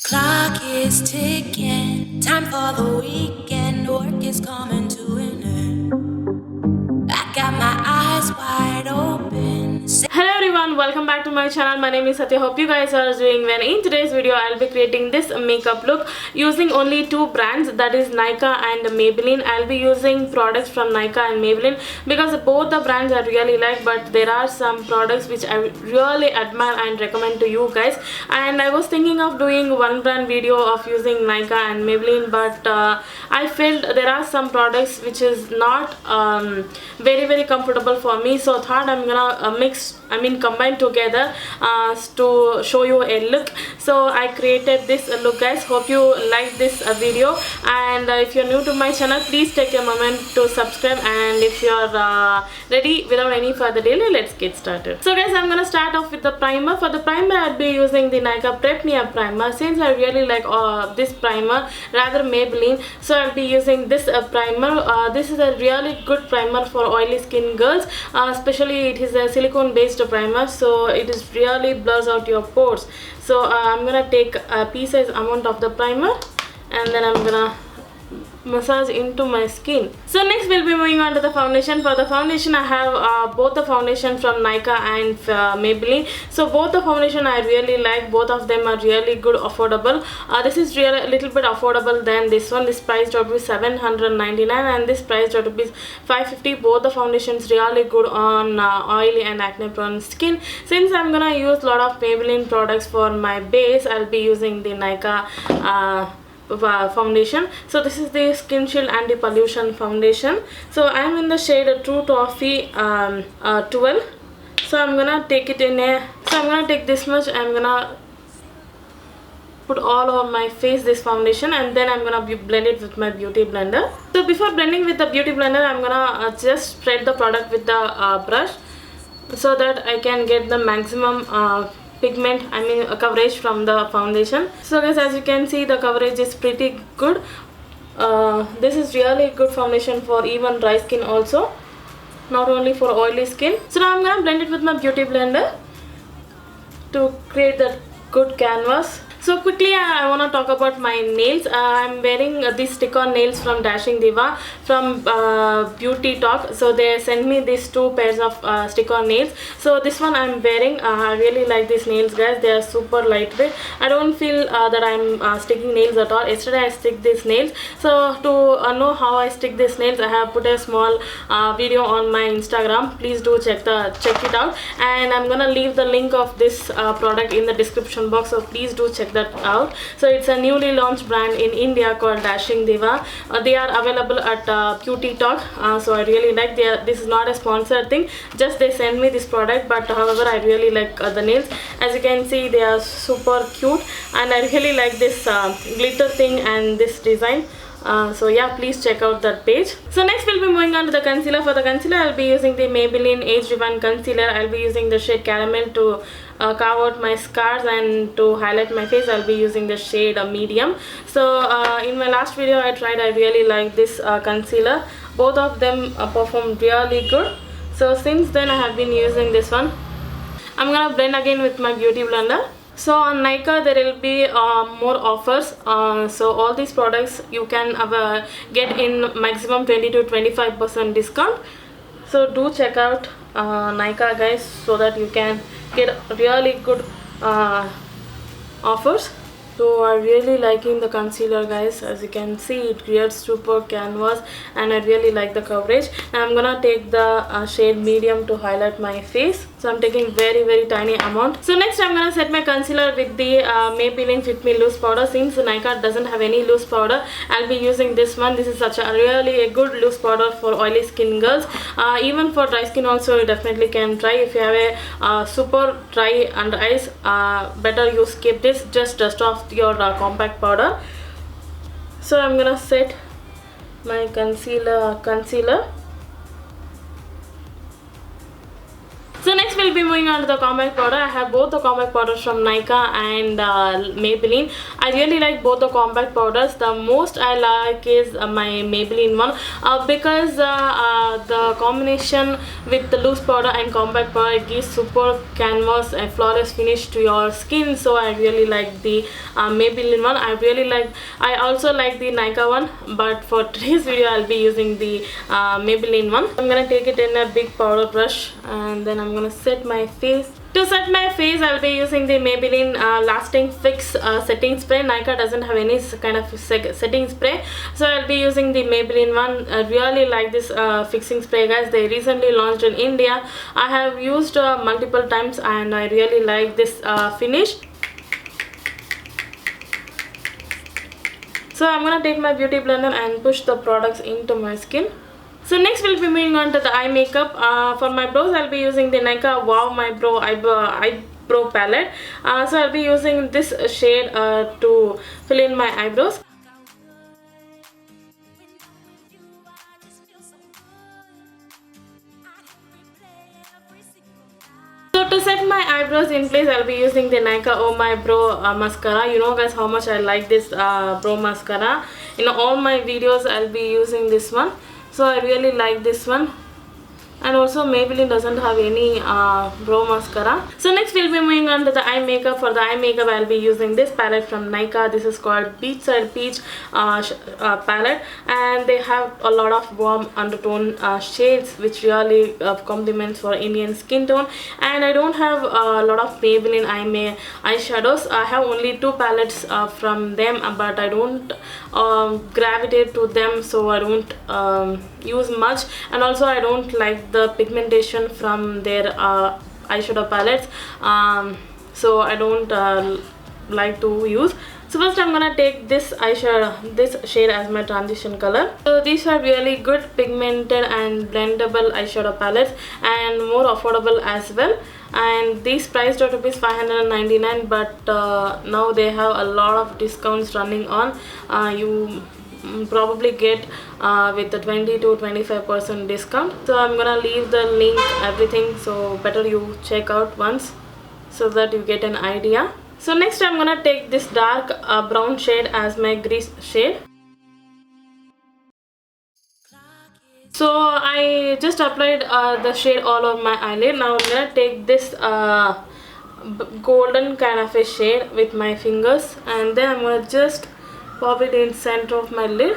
Clock is ticking, time for the weekend. Work is coming to an end. I got my eyes wide open. Hello everyone, welcome back to my channel. My name is Satya. Hope you guys are doing well. In today's video I'll be creating this makeup look using only two brands, that is Nykaa and Maybelline. I'll be using products from Nykaa and Maybelline because both the brands I really like, but there are some products which I really admire and recommend to you guys. And I was thinking of doing one brand video of using Nykaa and Maybelline, but I felt there are some products which is not very comfortable for me, so thought I'm gonna combine together to show you a look. So I created this look, guys. Hope you like this video, and if you're new to my channel, please take a moment to subscribe. And if you're ready, without any further delay, let's get started. So guys, I'm gonna start off with the primer. For the primer I'll be using the Nykaa Prep Me Up primer. Since I really like this primer, rather Maybelline, so I'll be using this primer. This is a really good primer for oily skin girls, especially it is a silicone based primer, so it is really blurs out your pores. So I'm gonna take a pea-sized amount of the primer and then I'm gonna massage into my skin. So next we'll be moving on to the foundation. For the foundation I have both the foundation from Nykaa and Maybelline. So both the foundation I really like. Both of them are really good, affordable. This is really a little bit affordable than this one. This price to be 799 and this price to be 550. Both the foundations really good on oily and acne prone skin. Since I'm gonna use a lot of Maybelline products for my base, I'll be using the Nykaa foundation. So this is the Skin Shield Anti-Pollution foundation. So I'm in the shade True Toffee 12. So I'm gonna take it in a, so I'm gonna take this much. I'm gonna put all over my face this foundation, and then I'm gonna blend it with my beauty blender. So before blending with the beauty blender, I'm gonna just spread the product with the brush so that I can get the maximum pigment, coverage from the foundation. So guys, as you can see, the coverage is pretty good. This is really good foundation for even dry skin also, not only for oily skin. So now I'm gonna blend it with my beauty blender to create that good canvas. So quickly I want to talk about my nails. I'm wearing these stick-on nails from Dashing Diva from Beauty Talk. So they sent me these two pairs of stick-on nails. So this one I'm wearing. I really like these nails, guys. They are super lightweight. I don't feel that I'm sticking nails at all. Yesterday I stick these nails. So to know how I stick these nails, I have put a small video on my Instagram. Please do check it out. And I'm gonna leave the link of this product in the description box. So please do check that out. So it's a newly launched brand in India called Dashing Diva. They are available at Beauty Talk. So I really like this is not a sponsored thing, just they send me this product, but however I really like the nails. As you can see, they are super cute and I really like this glitter thing and this design. So yeah, please check out that page. So next we'll be moving on to the concealer. For the concealer I'll be using the Maybelline Age Rewind concealer. I'll be using the shade Caramel to carve out my scars, and to highlight my face I'll be using the shade medium. So in my last video I really like this concealer. Both of them performed really good. So since then I have been using this one. I'm gonna blend again with my beauty blender. So on Nykaa there will be more offers. So all these products you can get in maximum 20 to 25% discount. So do check out Nykaa, guys, so that you can get really good offers. So I'm really liking the concealer, guys. As you can see, it creates super canvas and I really like the coverage. And I'm gonna take the shade medium to highlight my face. So I'm taking very tiny amount. So next I'm gonna set my concealer with the Maybelline Fit Me Loose Powder. Since Nykaa doesn't have any loose powder, I'll be using this one. This is such a really good loose powder for oily skin girls. Even for dry skin also you definitely can try. If you have a super dry under eyes, better you skip this. Just dust off your compact powder. So I'm gonna set my concealer. So next we'll be moving on to the compact powder. I have both the compact powders from Nykaa and Maybelline. I really like both the compact powders. The most I like is my Maybelline one because the combination with the loose powder and compact powder, it gives super canvas and flawless finish to your skin. So I really like the Maybelline one. I also like the Nykaa one, but for today's video I'll be using the Maybelline one. I'm gonna take it in a big powder brush and then I'm gonna set my face. To set my face, I'll be using the Maybelline Lasting Fix setting spray. Nykaa doesn't have any kind of setting spray, so I'll be using the Maybelline one. I really like this fixing spray, guys. They recently launched in India. I have used multiple times and I really like this finish. So I'm gonna take my beauty blender and push the products into my skin. So next we'll be moving on to the eye makeup. For my brows, I'll be using the Nykaa Wow My Brow eyebrow palette. So I'll be using this shade to fill in my eyebrows. So to set my eyebrows in place, I'll be using the Nykaa Oh My Brow mascara. You know, guys, how much I like this brow mascara. In all my videos, I'll be using this one. So I really like this one. And also Maybelline doesn't have any brow mascara. So next we'll be moving on to the eye makeup. For the eye makeup, I'll be using this palette from Nykaa. This is called Beachside Peach palette, and they have a lot of warm undertone shades which really complements for Indian skin tone. And I don't have a lot of Maybelline eyeshadows. I have only 2 palettes from them, but I don't gravitate to them, so I don't use much. And also I don't like the pigmentation from their eyeshadow palettes, so I don't like to use. So first I'm gonna take this eyeshadow, this shade as my transition color. So these are really good pigmented and blendable eyeshadow palettes and more affordable as well. And these priced at rupees 599, but now they have a lot of discounts running on. You probably get with the 20 to 25% discount. So I'm gonna leave the link, everything, so better you check out once so that you get an idea. So next I'm gonna take this dark brown shade as my grease shade. So I just applied the shade all over my eyelid. Now I'm gonna take this golden kind of a shade with my fingers, and then I'm gonna just pop it in center of my lid.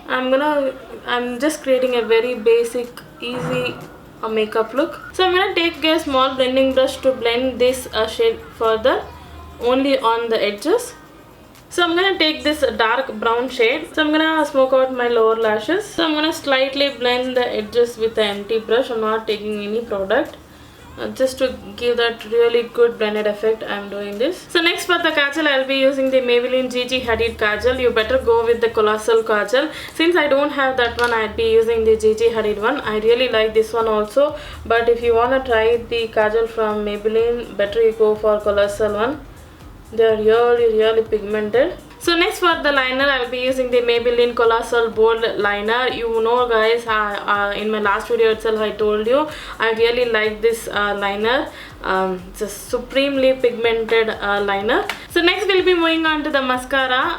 I'm just creating a very basic, easy makeup look. So I'm gonna take a small blending brush to blend this shade further, only on the edges. So I'm gonna take this dark brown shade. So I'm gonna smoke out my lower lashes. So I'm gonna slightly blend the edges with the empty brush. I'm not taking any product. Just to give that really good blended effect, I'm doing this. So next for the kajal, I'll be using the Maybelline Gigi Hadid kajal. You better go with the colossal kajal. Since I don't have that one, I'll be using the Gigi Hadid one. I really like this one also, but if you wanna try the kajal from Maybelline, better you go for colossal one. They're really pigmented. So next for the liner, I will be using the Maybelline Colossal Bold Liner. You know, guys, in my last video itself I told you I really like this liner. It's a supremely pigmented liner. So next we'll be moving on to the mascara.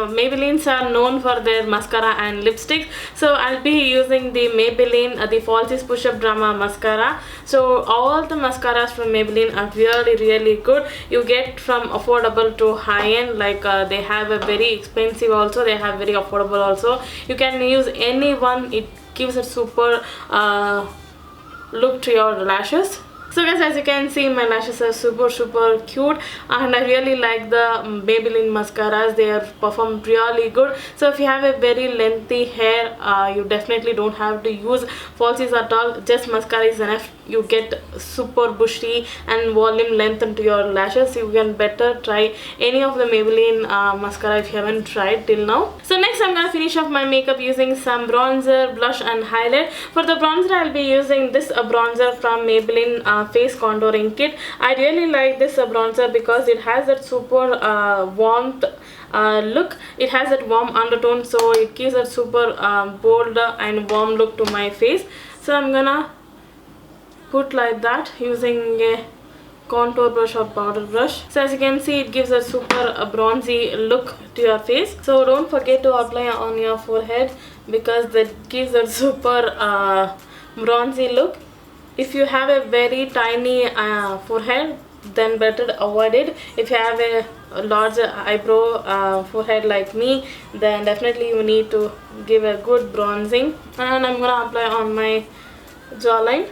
Maybellines are known for their mascara and lipsticks, so I'll be using the Maybelline the Falsies Push Up Drama mascara. So all the mascaras from Maybelline are really good. You get from affordable to high end. Like they have a very expensive also, they have very affordable also. You can use any one. It gives a super look to your lashes. So guys, as you can see, my lashes are super cute, and I really like the Maybelline mascaras. They are performed really good. So if you have a very lengthy hair, you definitely don't have to use falsies at all. Just mascara is enough. You get super bushy and volume length into your lashes. You can better try any of the Maybelline mascara if you haven't tried till now. So next I'm gonna finish off my makeup using some bronzer, blush and highlight. For the bronzer, I'll be using this bronzer from Maybelline face contouring kit. I really like this bronzer because it has that super warmth look. It has that warm undertone, so it gives a super bold and warm look to my face. So I'm gonna put like that using a contour brush or powder brush. So as you can see, it gives a super bronzy look to your face. So don't forget to apply on your forehead because that gives a super bronzy look. If you have a very tiny forehead, then better avoid it. If you have a large eyebrow forehead like me, then definitely you need to give a good bronzing. And I'm gonna apply on my jawline.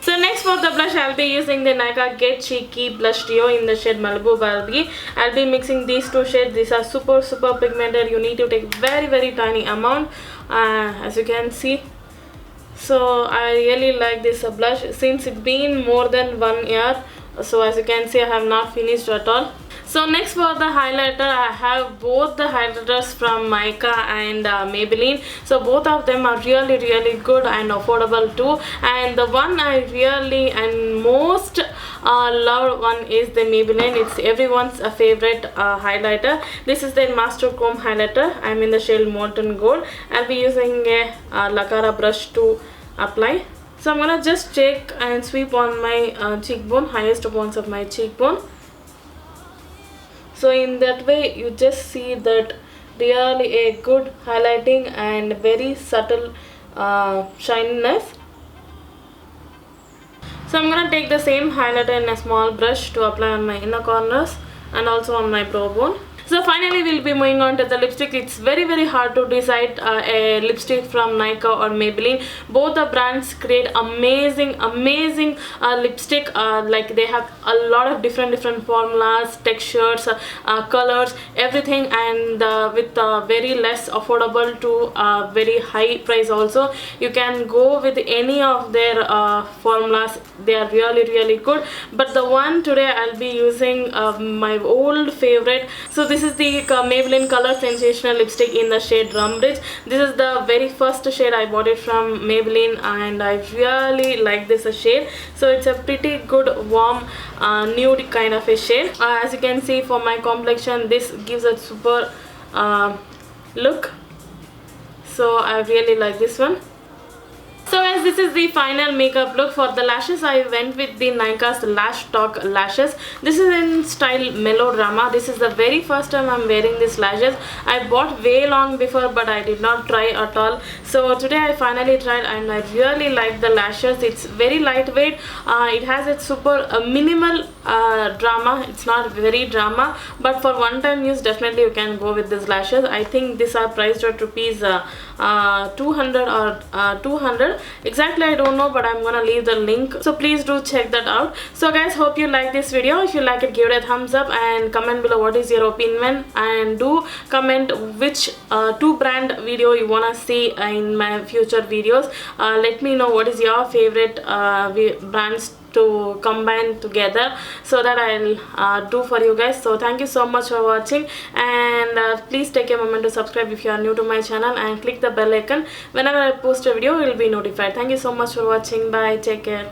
So next for the blush, I'll be using the Nykaa Get Cheeky Blush Trio in the shade Malibu Barbie. I'll be mixing these two shades. These are super pigmented. You need to take very tiny amount, as you can see. So I really like this blush since it's been more than 1 year. So as you can see, I have not finished at all. So next for the highlighter, I have both the highlighters from Nykaa and Maybelline. So both of them are really good and affordable too. And the one I really and most loved one is the Maybelline. It's everyone's favorite highlighter. This is the Master Chrome highlighter. I'm in the shade Molten Gold. I'll be using a Lakara brush to apply. So I'm gonna just check and sweep on my cheekbone, highest points of my cheekbone. So in that way you just see that really a good highlighting and very subtle shininess. So I'm gonna take the same highlighter in a small brush to apply on my inner corners and also on my brow bone. So finally we'll be moving on to the lipstick. It's very hard to decide a lipstick from Nykaa or Maybelline. Both the brands create amazing lipstick. Like they have a lot of different formulas, textures, colors, everything, and with very less affordable to very high price also. You can go with any of their formulas. They are really good. But the one today I'll be using my old favorite. So this is the Maybelline Color Sensational lipstick in the shade Rum Bridge. This is the very first shade I bought it from Maybelline, and I really like this shade. So it's a pretty good warm nude kind of a shade. As you can see, for my complexion, this gives a super look. So I really like this one. So as this is the final makeup look. For the lashes, I went with the Nykaa's Lash Talk lashes. This is in style Melodrama. This is the very first time I'm wearing these lashes. I bought way long before, but I did not try at all. So today I finally tried and I really like the lashes. It's very lightweight. It has a super minimal drama. It's not very drama, but for one time use definitely you can go with these lashes. I think these are priced at rupees 200 or 200 exactly, I don't know, but I'm gonna leave the link, so please do check that out. So guys, hope you like this video. If you like it, give it a thumbs up and comment below what is your opinion, and do comment which two brand video you wanna see in my future videos. Let me know what is your favorite brands to combine together, so that I'll do for you guys. So thank you so much for watching, and please take a moment to subscribe if you are new to my channel, and click the bell icon. Whenever I post a video, you will be notified. Thank you so much for watching. Bye, take care.